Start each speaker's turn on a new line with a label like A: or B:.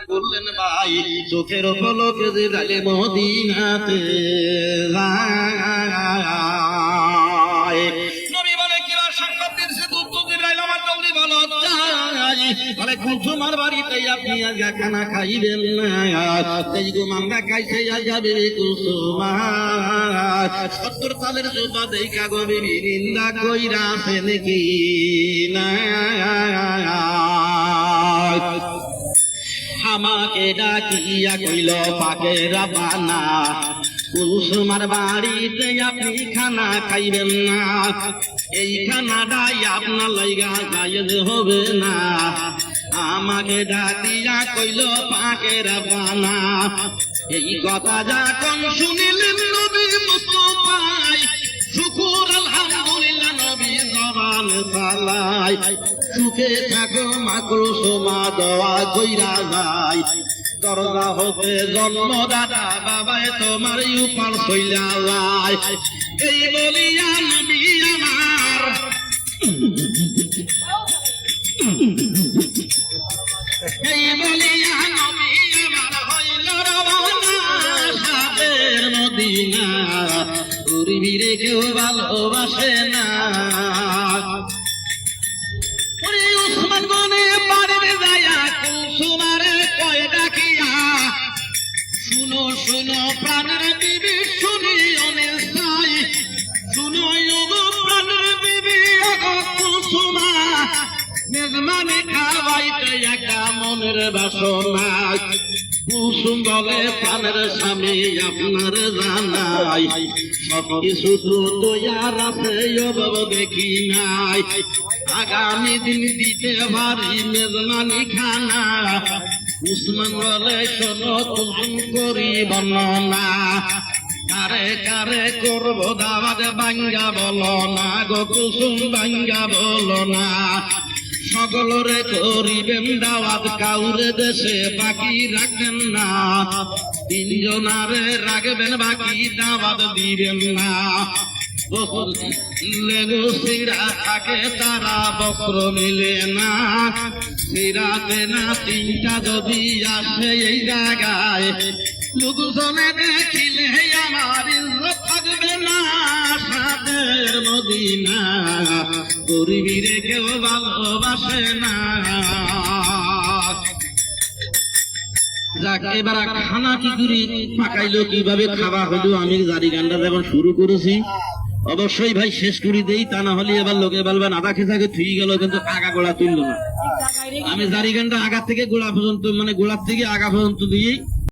A: করলেন ভাই চোখের পলকে যে যাইলে মদিনাতে যায়। নবী বলে কিবা সংবাদ দিয়েছে দুধ জিবরাইল আমার জলদি বলো বলে কুলসুমার বাড়িতে আপনি আজ খানা খাইবেন না এই গুমান্দা খাইছে যাবে কুলসুমা 70 সালের জুবা দেখা গো বিবি নিন্দা কইরা আছে নাকি না আমাকে ডাকিয়া কইল পাকে রাবানা কুলসুমার বাড়িতে আপনি খানা খাইবেন না এই খানাটাই আপনার লাইগা জায়েজ হবে না আমাকে ডাকিয়া কইল পাকে রাবানা এই কথা যখন শুনিলেন নবী মুস্তাফাই শুকর আলহামদুলিল্লাহ নবী জবান সালাই সুখে থাকো মাকুলসুমা দোয়া কইরা যায় দরজা হতে জন্মদাতা বাবায় তোমার উপার চইলা যায় এই বলিয়া নবী আমার এই বলিয়া নবী আমার হইল রওনা সাদের মদিনা পৃথিবীরে কেউ ভালোবাসে না উসমান গনে বাড়িতে যাইয়া কুলসুমারে কয় ডাকিয়া শুনো শুনো প্রাণের বিবি শুনি অনেক চাই শুনো প্রাণের বিবি কুলসুমা মেজমানে খাওয়াইতে একা মনের বাসনা কুলসুম বলে প্রাণের স্বামী আপনার জানাই সব কিছু তো তৈয়ার আছে দেখি নাই আগামী দিন দিতে পারি মেজমানি খানা উসমান বলে শোনো কুলসুম করি বর্ণনা কারে কারে করবো দাওয়াত বাঙ্গা বলো না গো কুলসুম বাঙ্গা বলো না সকলরে করিবেন দাওয়াত কাউরে দেশে বাকি রাখবেন না তিনজনারে রাখবেন বাকি দাওয়াত দিবেন না লেগু সিরা থাকে তারা বক্র মিলে না সিরাতে না তিনটা যদি আসে এই জায়গায় লোকজনে দেখিলে আমার ইজ্জত থাকবে না সাদের মদিনা গরিবীরে কেউ ভালোবাসে না যাক এবার খানা কি করি পাকাইলো কিভাবে খাওয়া হলো আমি জারি গানটা যখন শুরু করেছি অবশ্যই ভাই শেষ করে দেই তা না হলে এবার লোকে বলবেন আধা খেসাকে থুই গেল কিন্তু আগা গোড়া তুললো না আমি জারি গানটা আগা থেকে গোড়া পর্যন্ত মানে গোড়ার থেকে আগা পর্যন্ত দিয়েই